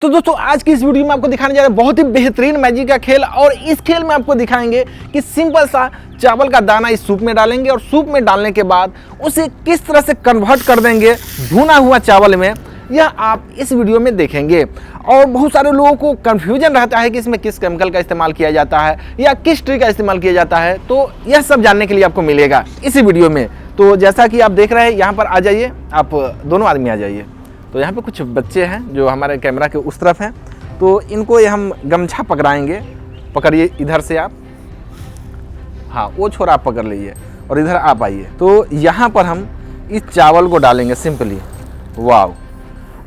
तो दोस्तों आज की इस वीडियो में आपको दिखाने जा रहे हैं बहुत ही बेहतरीन मैजिक का खेल। और इस खेल में आपको दिखाएंगे कि सिंपल सा चावल का दाना इस सूप में डालेंगे और सूप में डालने के बाद उसे किस तरह से कन्वर्ट कर देंगे भुना हुआ चावल में, यह आप इस वीडियो में देखेंगे। और बहुत सारे लोगों को कन्फ्यूजन रहता है कि इसमें किस केमिकल का इस्तेमाल किया जाता है या किस ट्रिक का इस्तेमाल किया जाता है, तो यह सब जानने के लिए आपको मिलेगा इसी वीडियो में। तो जैसा कि आप देख रहे हैं, यहाँ पर आ जाइए, आप दोनों आदमी आ जाइए। तो यहाँ पे कुछ बच्चे हैं जो हमारे कैमरा के उस तरफ हैं, तो इनको ये हम गमछा पकड़ाएंगे। पकड़िए इधर से आप, हाँ वो छोरा आप पकड़ लीजिए और इधर आप आइए। तो यहाँ पर हम इस चावल को डालेंगे सिंपली। वाव!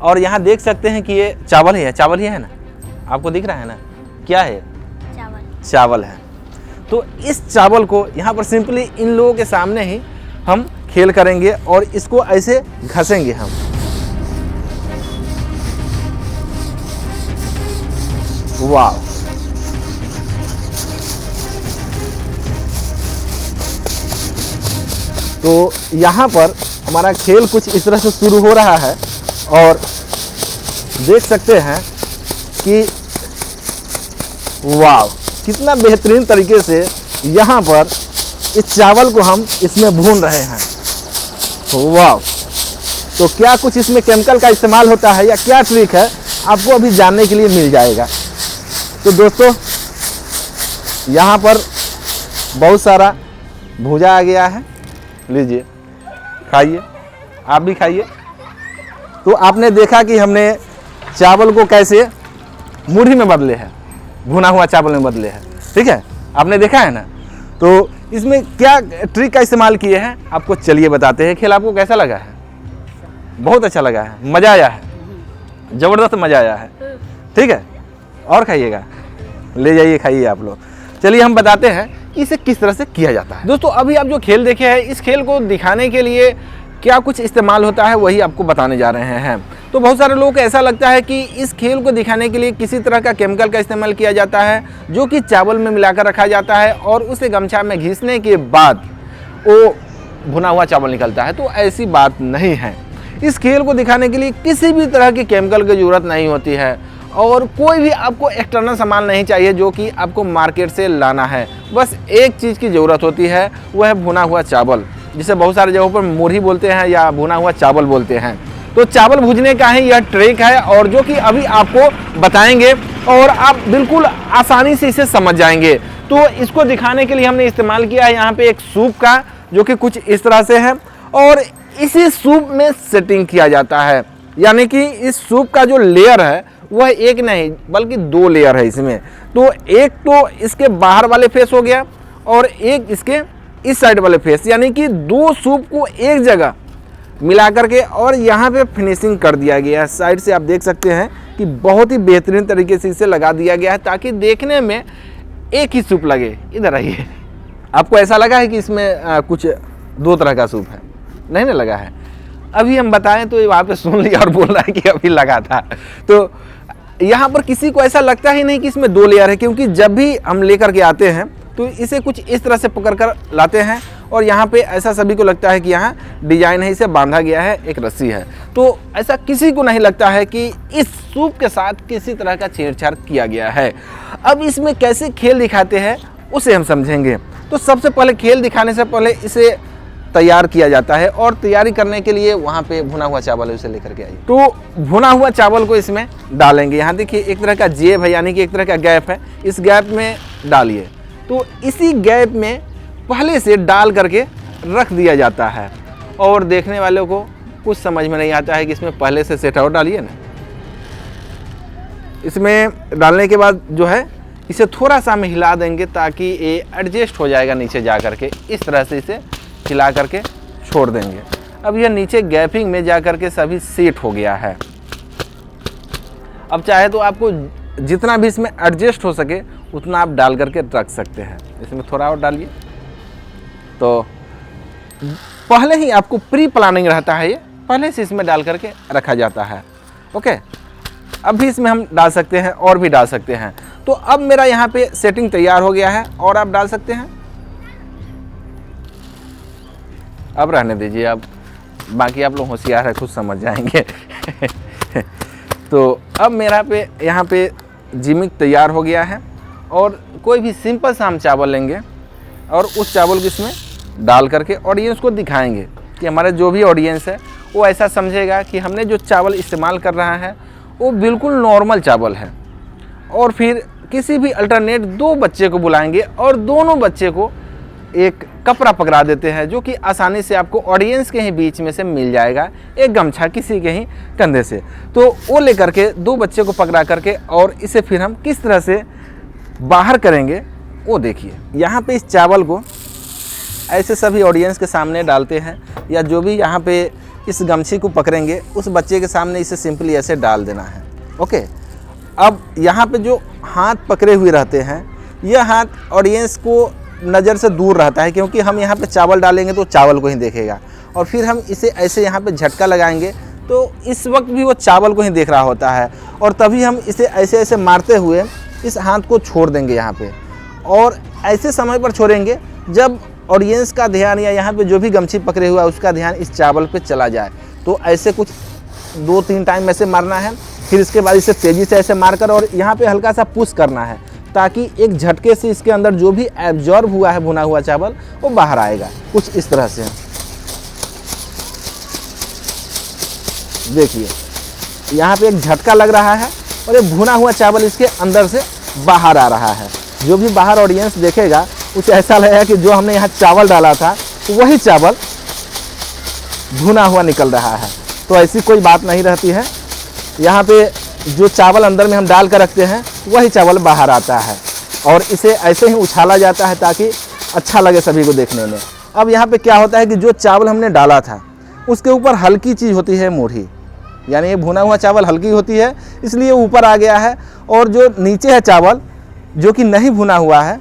और यहाँ देख सकते हैं कि ये चावल ही है ना, आपको दिख रहा है ना, क्या है? चावल है। तो इस चावल को यहाँ पर सिंपली इन लोगों के सामने ही हम खेल करेंगे और इसको ऐसे घसेंगे हम। वाह! तो यहाँ पर हमारा खेल कुछ इस तरह से शुरू हो रहा है और देख सकते हैं कि वाह कितना बेहतरीन तरीके से यहाँ पर इस चावल को हम इसमें भून रहे हैं। वाह! तो क्या कुछ इसमें केमिकल का इस्तेमाल होता है या क्या ट्रिक है, आपको अभी जानने के लिए मिल जाएगा। तो दोस्तों यहाँ पर बहुत सारा भूजा आ गया है, लीजिए खाइए, आप भी खाइए। तो आपने देखा कि हमने चावल को कैसे मुट्ठी में बदले हैं, भुना हुआ चावल में बदले हैं, ठीक है, आपने देखा है ना। तो इसमें क्या ट्रिक का इस्तेमाल किए हैं आपको चलिए बताते हैं। खेल आपको कैसा लगा है? बहुत अच्छा लगा है, मज़ा आया है, ज़बरदस्त मज़ा आया है, ठीक है। और खाइएगा, ले जाइए खाइए आप लोग। चलिए हम बताते हैं कि इसे किस तरह से किया जाता है। दोस्तों अभी आप जो खेल देखे हैं, इस खेल को दिखाने के लिए क्या कुछ इस्तेमाल होता है वही आपको बताने जा रहे हैं। तो बहुत सारे लोगों को ऐसा लगता है कि इस खेल को दिखाने के लिए किसी तरह का केमिकल का इस्तेमाल किया जाता है जो कि चावल में मिलाकर रखा जाता है और उसे गमछा में घिसने के बाद वो भुना हुआ चावल निकलता है। तो ऐसी बात नहीं है। इस खेल को दिखाने के लिए किसी भी तरह की केमिकल की ज़रूरत नहीं होती है और कोई भी आपको एक्सटर्नल सामान नहीं चाहिए जो कि आपको मार्केट से लाना है। बस एक चीज़ की ज़रूरत होती है, वह है भुना हुआ चावल, जिसे बहुत सारे जगहों पर मुरही बोलते हैं या भुना हुआ चावल बोलते हैं। तो चावल भूजने का ही यह ट्रिक है और जो कि अभी आपको बताएंगे और आप बिल्कुल आसानी से इसे समझ जाएंगे। तो इसको दिखाने के लिए हमने इस्तेमाल किया है यहाँ पे एक सूप का, जो कि कुछ इस तरह से है और इसी सूप में सेटिंग किया जाता है। यानी कि इस सूप का जो लेयर है वह एक नहीं बल्कि दो लेयर है इसमें। तो एक तो इसके बाहर वाले फेस हो गया और एक इसके इस साइड वाले फेस, यानी कि दो सूप को एक जगह मिला करके और यहाँ पे फिनिशिंग कर दिया गया है। साइड से आप देख सकते हैं कि बहुत ही बेहतरीन तरीके से इसे लगा दिया गया है ताकि देखने में एक ही सूप लगे। इधर आइए, आपको ऐसा लगा है कि इसमें कुछ दो तरह का सूप है? नहीं ना लगा है। अभी हम बताएं तो वहाँ पे सुन लिया और बोल रहा है कि अभी लगा था। तो यहाँ पर किसी को ऐसा लगता ही नहीं कि इसमें दो लेयर है, क्योंकि जब भी हम लेकर के आते हैं तो इसे कुछ इस तरह से पकड़ कर लाते हैं और यहाँ पे ऐसा सभी को लगता है कि यहाँ डिजाइन है, इसे बांधा गया है, एक रस्सी है। तो ऐसा किसी को नहीं लगता है कि इस सूप के साथ किसी तरह का छेड़छाड़ किया गया है। अब इसमें कैसे खेल दिखाते हैं उसे हम समझेंगे। तो सबसे पहले खेल दिखाने से पहले इसे तैयार किया जाता है और तैयारी करने के लिए वहाँ पे भुना हुआ चावल है, उसे लेकर के आइए। तो भुना हुआ चावल को इसमें डालेंगे। यहाँ देखिए एक तरह का जेब है, यानी कि एक तरह का गैप है, इस गैप में डालिए। तो इसी गैप में पहले से डाल करके रख दिया जाता है और देखने वालों को कुछ समझ में नहीं आता है कि इसमें पहले से सेट आउट डालिए ना। इसमें डालने के बाद जो है इसे थोड़ा सा हम हिला देंगे ताकि ये एडजस्ट हो जाएगा नीचे जा करके। इस तरह से इसे हिला करके छोड़ देंगे। अब यह नीचे गैपिंग में जा करके सभी सेट हो गया है। अब चाहे तो आपको जितना भी इसमें एडजस्ट हो सके उतना आप डाल करके रख सकते हैं। इसमें थोड़ा और डालिए। तो पहले ही आपको प्री प्लानिंग रहता है, ये पहले से इसमें डाल करके रखा जाता है। ओके, अब भी इसमें हम डाल सकते हैं और भी डाल सकते हैं। तो अब मेरा यहाँ पे सेटिंग तैयार हो गया है और आप डाल सकते हैं। अब रहने दीजिए, अब बाकी आप लोग होशियार है, खुद समझ जाएंगे। तो अब मेरा पे यहाँ पे जिमिक तैयार हो गया है और कोई भी सिंपल सा हम चावल लेंगे और उस चावल को इसमें डाल करके ऑडियंस को दिखाएंगे कि हमारे जो भी ऑडियंस है वो ऐसा समझेगा कि हमने जो चावल इस्तेमाल कर रहा है वो बिल्कुल नॉर्मल चावल है। और फिर किसी भी अल्टरनेट 2 बच्चे को बुलाएंगे और दोनों बच्चे को एक कपड़ा पकड़ा देते हैं जो कि आसानी से आपको ऑडियंस के ही बीच में से मिल जाएगा, एक गमछा किसी के ही कंधे से। तो वो लेकर के 2 बच्चे को पकड़ा करके और इसे फिर हम किस तरह से बाहर करेंगे वो देखिए। यहाँ पे इस चावल को ऐसे सभी ऑडियंस के सामने डालते हैं या जो भी यहाँ पे इस गमछी को पकड़ेंगे उस बच्चे के सामने इसे सिंपली ऐसे डाल देना है। ओके, अब यहाँ पे जो हाथ पकड़े हुए रहते हैं यह हाथ ऑडियंस को नज़र से दूर रहता है, क्योंकि हम यहाँ पे चावल डालेंगे तो चावल को ही देखेगा और फिर हम इसे ऐसे यहाँ पे झटका लगाएंगे तो इस वक्त भी वो चावल को ही देख रहा होता है और तभी हम इसे ऐसे ऐसे मारते हुए इस हाथ को छोड़ देंगे यहाँ पे। और ऐसे समय पर छोड़ेंगे जब ऑडियंस का ध्यान या यहाँ पे जो भी गमछी पकड़े हुआ है उसका ध्यान इस चावल पे चला जाए। तो ऐसे कुछ 2-3 टाइम ऐसे मारना है, फिर इसके बाद इसे तेज़ी से ऐसे मारकर और यहाँ पे हल्का सा पुश करना है ताकि एक झटके से इसके अंदर जो भी एब्जॉर्ब हुआ है भुना हुआ चावल वो बाहर आएगा। कुछ इस तरह से देखिए, यहाँ पे एक झटका लग रहा है और ये भुना हुआ चावल इसके अंदर से बाहर आ रहा है। जो भी बाहर ऑडियंस देखेगा उसे ऐसा लगेगा कि जो हमने यहाँ चावल डाला था वही चावल भुना हुआ निकल रहा है। तो ऐसी कोई बात नहीं रहती है, यहाँ पे जो चावल अंदर में हम डाल कर रखते हैं वही चावल बाहर आता है और इसे ऐसे ही उछाला जाता है ताकि अच्छा लगे सभी को देखने में। अब यहाँ पे क्या होता है कि जो चावल हमने डाला था उसके ऊपर हल्की चीज़ होती है मोटी, यानी ये भुना हुआ चावल हल्की होती है इसलिए ऊपर आ गया है और जो नीचे है चावल जो कि नहीं भुना हुआ है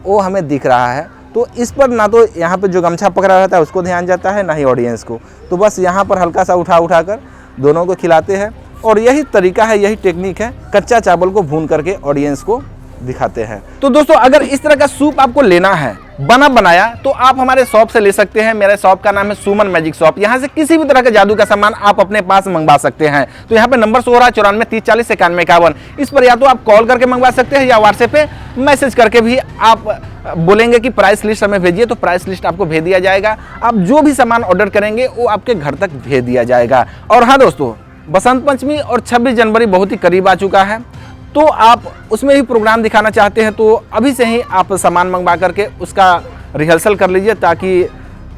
वो हमें दिख रहा है। तो इस पर ना तो यहाँ पे जो गमछा पकड़ा रहता है उसको ध्यान जाता है ना ही ऑडियंस को। तो बस यहाँ पर हल्का सा उठा कर दोनों को खिलाते हैं और यही तरीका है, यही टेक्निक है, कच्चा चावल को भून करके ऑडियंस को दिखाते हैं। तो दोस्तों अगर इस तरह का सूप आपको लेना है बना बनाया तो आप हमारे शॉप से ले सकते हैं। मेरे शॉप का नाम है सुमन मैजिक शॉप। यहाँ से किसी भी तरह का जादू का सामान आप अपने पास मंगवा सकते हैं। तो यहाँ पे नंबर शो हो रहा है 94 30 40 91 51। इस पर या तो आप कॉल करके मंगवा सकते हैं या व्हाट्सएप पे मैसेज करके भी आप बोलेंगे कि प्राइस लिस्ट हमें भेजिए तो प्राइस लिस्ट आपको भेज दिया जाएगा। आप जो भी सामान ऑर्डर करेंगे वो आपके घर तक भेज दिया जाएगा। और हाँ दोस्तों, बसंत पंचमी और 26 जनवरी बहुत ही करीब आ चुका है, तो आप उसमें ही प्रोग्राम दिखाना चाहते हैं तो अभी से ही आप सामान मंगवा करके उसका रिहर्सल कर लीजिए ताकि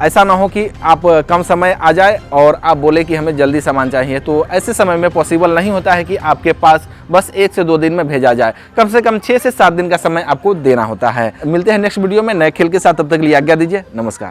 ऐसा ना हो कि आप कम समय आ जाए और आप बोले कि हमें जल्दी सामान चाहिए। तो ऐसे समय में पॉसिबल नहीं होता है कि आपके पास बस 1 से 2 दिन में भेजा जाए, कम से कम 6 से 7 दिन का समय आपको देना होता है। मिलते हैं नेक्स्ट वीडियो में नए खेल के साथ, तब तक के लिए आज्ञा दीजिए। नमस्कार।